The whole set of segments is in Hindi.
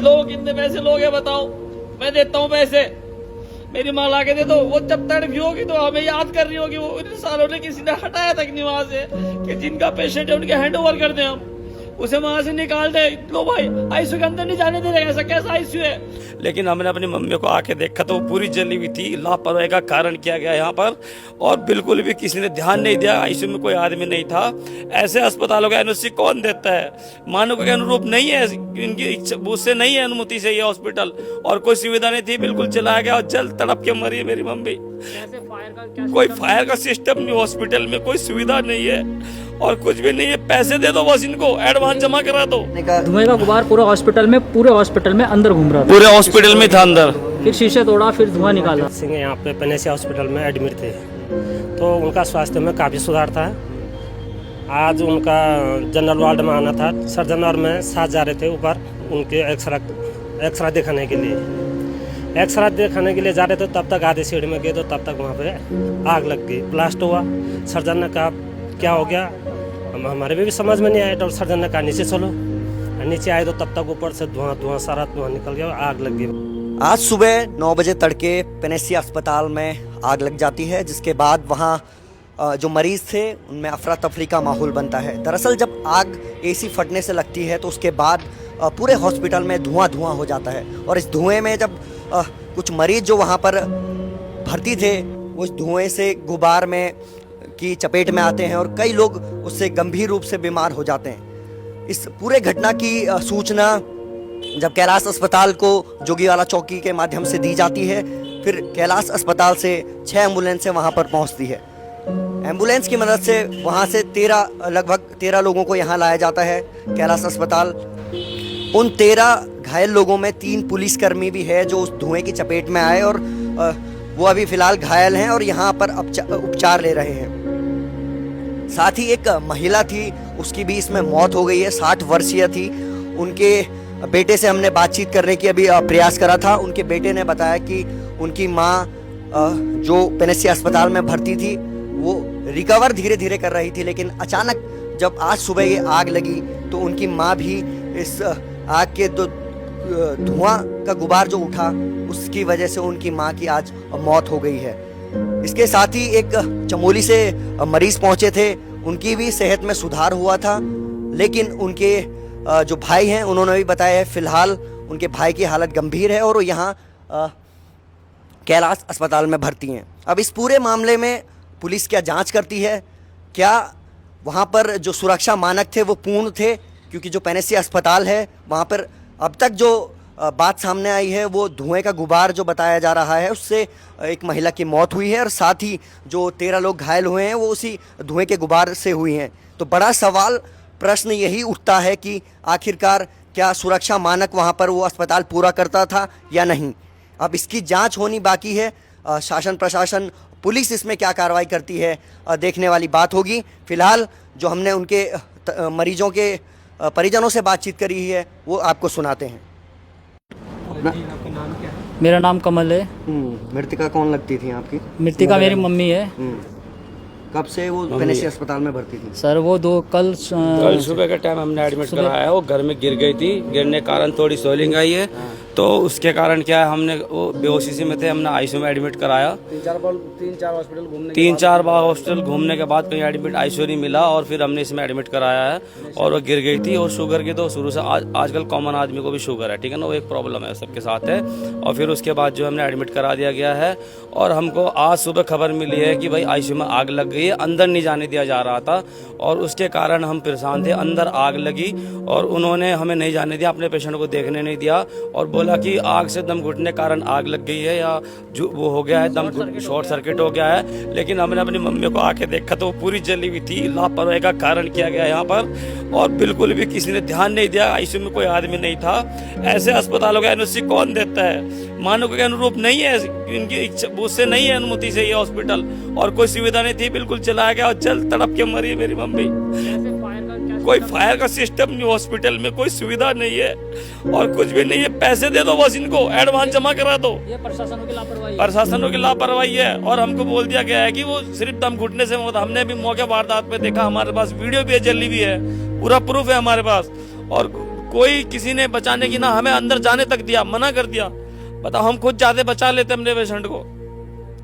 लोग कितने पैसे लोगे बताओ, मैं देता हूँ पैसे, मेरी माँ ला के दे दो। वो जब तड़पी होगी तो हमें याद कर रही होगी, वो इन सालों ने किसी ने हटाया तक नहीं वहां से कि जिनका पेशेंट है उनके हैंड ओवर कर दें हम, उसे वहां से निकाल दे। लो भाई, आईसीयू के अंदर नहीं जाने दे रहे, ऐसा कैसा आईसीयू है। लेकिन हमने अपनी मम्मी को आके देखा तो वो पूरी जली हुई थी। लापरवाही का कारण किया गया यहाँ पर, और बिल्कुल भी किसी ने ध्यान नहीं दिया। आईसीयू में कोई आदमी नहीं था। ऐसे अस्पतालों का एनओसी कौन देता है? मानव के अनुरूप नहीं है, इनकी उससे नहीं है, अनुमति से ये हॉस्पिटल, और कोई सुविधा नहीं थी, बिल्कुल चलाया गया और जल तड़प के मरी है मेरी मम्मी। कोई फायर का सिस्टम नहीं हॉस्पिटल में, कोई सुविधा नहीं है और कुछ भी नहीं है। पैसे दे दो बस, इनको एडवांस जमा करा दो। धुएं का गुबार पूरे हॉस्पिटल में अंदर घूम रहा था, पूरे हॉस्पिटल में था अंदर। फिर शीशे तोड़ा, फिर धुआं निकाला। सिंह यहाँ पे पेनेसिया हॉस्पिटल में एडमिट थे, तो उनका स्वास्थ्य में काफ़ी सुधार था। आज उनका जनरल वार्ड में आना था, सर्जन और मैं साथ जा रहे थे ऊपर उनके एक्सरा दिखाने के लिए। एक्सरा दिखाने के लिए जा रहे थे, तब तक आधे सीढ़ी में गए तो तब तक वहाँ पे आग लग गई, ब्लास्ट हुआ। सर्जन ने कहा क्या हो गया, हमारे भी समझ में नहीं आया। तो सर्जन ने कहा नीचे चलो, नीचे आए तो तब तक ऊपर से धुआं सारा धुआं निकल गया, आग लग गई। आज सुबह 9 बजे तड़के पेनेसिया अस्पताल में आग लग जाती है, जिसके बाद वहाँ जो मरीज थे उनमें अफरा तफरी का माहौल बनता है। दरअसल जब आग एसी फटने से लगती है तो उसके बाद पूरे हॉस्पिटल में धुआं हो जाता है, और इस धुएं में जब कुछ मरीज जो वहाँ पर भर्ती थे वो इस धुएं से गुबार में की चपेट में आते हैं, और कई लोग उससे गंभीर रूप से बीमार हो जाते हैं। इस पूरे घटना की सूचना जब कैलाश अस्पताल को जोगीवाला चौकी के माध्यम से दी जाती है, फिर कैलाश अस्पताल से 6 एम्बुलेंसें वहां पर पहुंचती है। एम्बुलेंस की मदद से वहां से लगभग 13 लोगों को यहां लाया जाता है कैलाश अस्पताल। उन 13 घायल लोगों में 3 पुलिसकर्मी भी है जो उस धुएं की चपेट में आए, और वो अभी फिलहाल घायल हैं और यहाँ पर उपचार ले रहे हैं। साथ ही एक महिला थी, उसकी भी इसमें मौत हो गई है, 60 वर्षीय थी। उनके बेटे से हमने बातचीत करने की अभी प्रयास करा था। उनके बेटे ने बताया कि उनकी माँ जो पेनेसिया अस्पताल में भर्ती थी वो रिकवर धीरे धीरे कर रही थी, लेकिन अचानक जब आज सुबह ये आग लगी तो उनकी माँ भी इस आग के धुआं का गुबार जो उठा उसकी वजह से उनकी माँ की आज मौत हो गई है। इसके साथ ही एक चमोली से मरीज पहुंचे थे, उनकी भी सेहत में सुधार हुआ था, लेकिन उनके जो भाई हैं उन्होंने भी बताया है फिलहाल उनके भाई की हालत गंभीर है और वो यहाँ कैलाश अस्पताल में भर्ती हैं। अब इस पूरे मामले में पुलिस क्या जांच करती है, क्या वहाँ पर जो सुरक्षा मानक थे वो पूर्ण थे, क्योंकि जो पेनेसिया अस्पताल है वहाँ पर अब तक जो बात सामने आई है वो धुएं का गुबार जो बताया जा रहा है उससे एक महिला की मौत हुई है, और साथ ही जो 13 लोग घायल हुए हैं वो उसी धुएं के गुबार से हुई हैं। तो बड़ा सवाल प्रश्न यही उठता है कि आखिरकार क्या सुरक्षा मानक वहाँ पर वो अस्पताल पूरा करता था या नहीं। अब इसकी जांच होनी बाकी है। शासन प्रशासन पुलिस इसमें क्या कार्रवाई करती है देखने वाली बात होगी। फिलहाल जो हमने उनके मरीजों के परिजनों से बातचीत करी है वो आपको सुनाते हैं। मेरा नाम कमल है। मृतिका कौन लगती थी आपकी? मृतिका मेरी मम्मी है। कब से वो पेनेसिया अस्पताल में भर्ती थी? सर वो कल सुबह के टाइम हमने एडमिट कराया है। वो घर में गिर गई थी, गिरने के कारण थोड़ी स्वेलिंग आई है, तो उसके कारण क्या है हमने वो बेहोशी में थे, हमने आईसीयू में एडमिट कराया। 3-4 बार हॉस्पिटल घूमने के बाद कहीं एडमिट आईसीयू नहीं मिला, और फिर हमने इसमें एडमिट कराया है। और वो गिर गई थी, और शुगर की तो शुरू से आजकल कॉमन आदमी को भी शुगर है, ठीक है ना, वो एक प्रॉब्लम है सबके साथ है। और फिर उसके बाद जो हमने एडमिट करा दिया गया है, और हमको आज सुबह खबर मिली है कि भाई आईसीयू में आग लग गई है, अंदर नहीं जाने दिया जा रहा था, और उसके कारण हम परेशान थे। अंदर आग लगी और उन्होंने हमें नहीं जाने दिया, अपने पेशेंट को देखने नहीं दिया, और बोला कि आग से दम घुटने के कारण आग लग गई है, या जो वो हो गया है दम शॉर्ट सर्किट हो गया है। लेकिन हमने अपनी मम्मी को आके देखा तो वो पूरी जली हुई थी। लापरवाही का कारण किया गया यहाँ पर, और बिल्कुल भी किसी ने ध्यान नहीं दिया। आईसीयू में कोई आदमी नहीं था। ऐसे अस्पतालों का एनओसी कौन देता है? मानव के अनुरूप नहीं है, इनकी उससे नहीं है, अनुमति से ये हॉस्पिटल, और कोई सुविधा नहीं थी, बिल्कुल चलाया गया और जल तड़प के मरी है मेरी मम्मी। कोई फायर का सिस्टम नहीं हॉस्पिटल में, कोई सुविधा नहीं है और कुछ भी नहीं है। पैसे दे दो बस, इनको एडवांस जमा करा दो। ये प्रशासनों की लापरवाही है, और हमको बोल दिया गया है कि वो सिर्फ दम घुटने से मौत। हमने भी मौके वारदात पे देखा, हमारे पास वीडियो भी है, जल्दी भी है, पूरा प्रूफ है हमारे पास, और कोई किसी ने बचाने की ना हमें अंदर जाने तक दिया, मना कर दिया। बताओ, हम खुद जाते बचा लेते अपने पेशेंट को।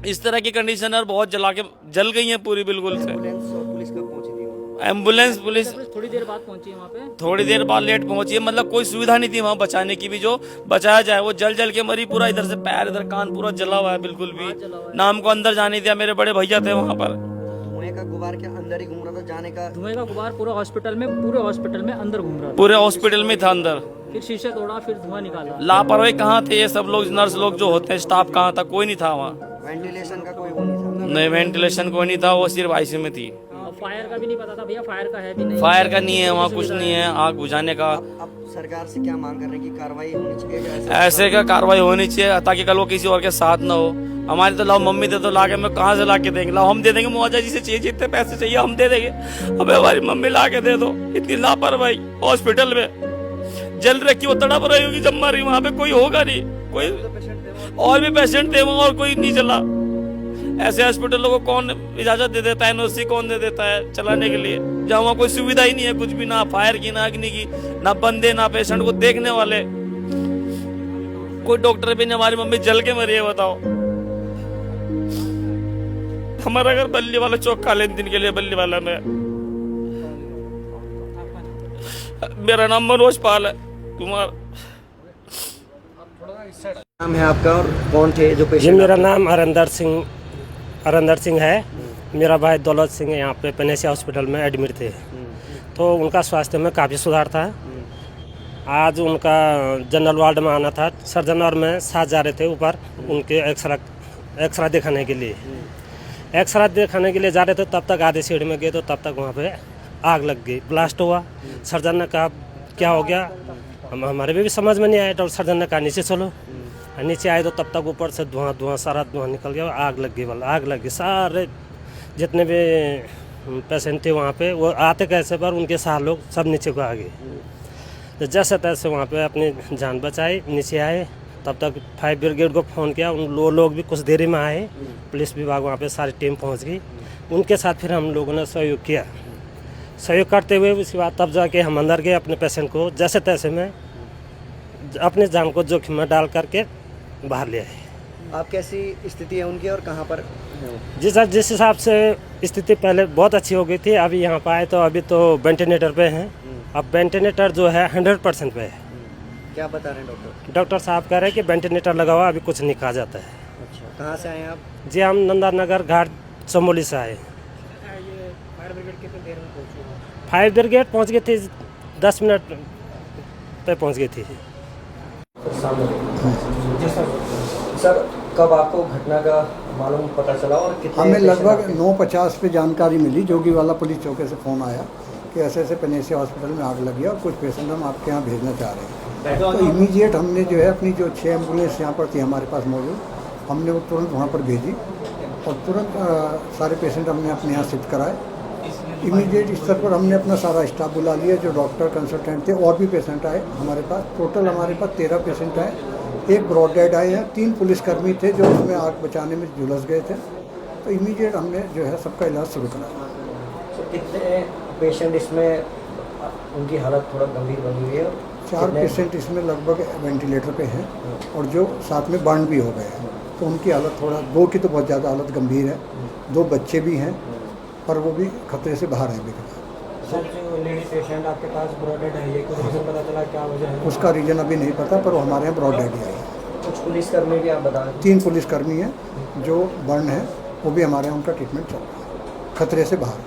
इस तरह की कंडीशन है, बहुत जल गई है पूरी बिल्कुल से। एम्बुलेंस और पुलिस कब पहुंची थी? एम्बुलेंस पुलिस थोड़ी देर बाद पहुंची है वहाँ पे। थोड़ी देर बाद लेट पहुंची है, मतलब कोई सुविधा नहीं थी वहां बचाने की भी। जो बचाया जाए वो जल के मरी, पूरा इधर से पैर इधर कान पूरा जला हुआ है बिल्कुल भी। ना हमको अंदर जाने दिया, मेरे बड़े भैया थे वहां पर। धुएं का गुबार के अंदर ही घूम रहा था, जाने का धुएं का गुबार पूरे हॉस्पिटल में अंदर घूम रहा था। पूरे हॉस्पिटल में था अंदर। फिर शीशे तोड़ा, फिर धुआं निकाला। लापरवाही कहाँ थे ये सब लोग, नर्स लोग जो होते हैं, स्टाफ कहाँ था? कोई नहीं था वहाँ। वेंटिलेशन का कोई वो नहीं था। नहीं, वेंटिलेशन कोई नहीं था, वो सिर्फ आईसीयू में थी। फायर का भी नहीं पता था भैया, फायर का है भी नहीं। फायर का नहीं है वहाँ, कुछ नहीं है आग बुझाने का। अब सरकार से क्या मांग कर रहे हैं कि कार्रवाई होनी चाहिए? ऐसे का कार्रवाई होनी चाहिए ताकि कल वो किसी और के साथ ना हो। हमारी तो लाओ मम्मी दे, तो ला के मैं कहाँ से ला के देंगे? लाओ हम दे देंगे, मुआवजा जिसे चाहिए, जितने पैसे चाहिए हम दे देंगे। अबे हमारी मम्मी ला के दे दो। इतनी लापरवाही, हॉस्पिटल में जल रखी, वो तड़प रही होगी जब मरी, वहाँ पे कोई होगा नहीं, कोई और भी पेशेंट थे वहाँ और कोई नहीं चला। ऐसे हॉस्पिटलों को कौन इजाजत दे देता है, एनओसी कौन दे देता है चलाने के लिए, जहाँ वहाँ कोई सुविधा ही नहीं है, कुछ भी ना फायर की, ना अग्नि की, ना बंदे, ना पेशेंट को देखने वाले, कोई डॉक्टर भी नहीं। हमारी मम्मी जल के मरी है, बताओ। हमारा घर बल्ली वाला चौक, काले दिन के लिए बल्ली वाला में। मेरा नाम मनोज पाल है कुमार। नाम है आपका और कौन थे जो जी, पेशेंट? मेरा नाम अरिंदर सिंह है। मेरा भाई दौलत सिंह यहाँ पे पेनेसिया हॉस्पिटल में एडमिट थे, तो उनका स्वास्थ्य में काफ़ी सुधार था। आज उनका जनरल वार्ड में आना था, सर्जन और मैं साथ जा रहे थे ऊपर उनके एक्सरा दिखाने के लिए। एक्सरा दिखाने के लिए जा रहे थे, तब तक आधे सीढ़ी में गए तो तब तक वहाँ पे आग लग गई, ब्लास्ट हुआ। सर्जन ने कहा क्या हो गया, हमारे भी समझ में नहीं आया। तो सर्जन ने कहा नीचे चलो। नीचे आए तो तब तक ऊपर से धुआं सारा धुआं निकल गया, आग लग गई। वाला आग लग गई, सारे जितने भी पेशेंट थे वहाँ पे, वो आते कैसे पर उनके साथ लोग सब नीचे को आ गए। तो जैसे तैसे वहाँ पे अपनी जान बचाई, नीचे आए। तब तक फायर ब्रिगेड को फ़ोन किया, उन लोग भी कुछ देरी में आए। पुलिस विभाग वहाँ पे सारी टीम पहुँच गई, उनके साथ फिर हम लोगों ने सहयोग किया। सहयोग करते हुए उसके बाद तब जाके हम अंदर गए, अपने पेशेंट को जैसे तैसे में अपने जान को जोखिम में डाल करके बाहर ले आए। आप कैसी स्थिति है उनकी और कहाँ पर? जी सर, जिस हिसाब से स्थिति पहले बहुत अच्छी हो गई थी, अभी यहाँ पर आए तो अभी तो वेंटिलेटर पे हैं। अब वेंटिलेटर जो है 100% पे है। क्या बता रहे हैं डॉक्टर? डॉक्टर साहब कह रहे हैं कि वेंटिलेटर लगा हुआ, अभी कुछ नहीं कहा जाता है। अच्छा, कहाँ से आए हैं आप? जी, हम नंदानगर घाट चमोली से आए। फायर ब्रिगेड कितनी देर में पहुँची? फायर ब्रिगेड पहुँच गई थी, 10 मिनट पे पहुँच गई थी। सर, कब आपको घटना का मालूम पता चला और कितने? हमें लगभग 9:50 पे जानकारी मिली, जोगीवाला पुलिस चौकी से फ़ोन आया कि ऐसे ऐसे पेनेसिया हॉस्पिटल में आग लगी है और कुछ पेशेंट हम आपके यहाँ भेजना चाह रहे हैं। तो इमीडिएट हमने जो है अपनी जो 6 एम्बुलेंस यहाँ पर थी हमारे पास मौजूद, हमने वो तुरंत वहाँ पर भेजी और तुरंत सारे पेशेंट हमने अपने यहाँ शिफ्ट कराए। इमीडिएट स्तर पर हमने अपना सारा स्टाफ बुला लिया, जो डॉक्टर कंसल्टेंट थे, और भी पेशेंट आए हमारे पास। टोटल हमारे पास 13 पेशेंट आए, एक ब्रॉड डेड आए हैं, 3 पुलिसकर्मी थे जो उसमें आग बचाने में झुलस गए थे। तो इमीडिएट हमने जो है सबका इलाज शुरू कराया। तो कितने पेशेंट इसमें उनकी हालत थोड़ा गंभीर बनी हुई है? 4 पेशेंट इसमें लगभग वेंटिलेटर पे हैं और जो साथ में बर्न भी हो गए हैं, तो उनकी हालत थोड़ा, 2 की तो बहुत ज़्यादा हालत गंभीर है, 2 बच्चे भी हैं पर वो भी खतरे से बाहर हैं। सर, जो लेडी पेशेंट आपके पास ब्रॉडेड है, ये कुछ रीज़न पता चला क्या वजह है? उसका रीजन अभी नहीं पता, पर वो हमारे यहाँ ब्रॉड डेड है। कुछ पुलिसकर्मी भी आप बता रहे हैं? 3 पुलिसकर्मी हैं जो बर्न है, वो भी हमारे यहाँ उनका ट्रीटमेंट चल रहा है, खतरे से बाहर।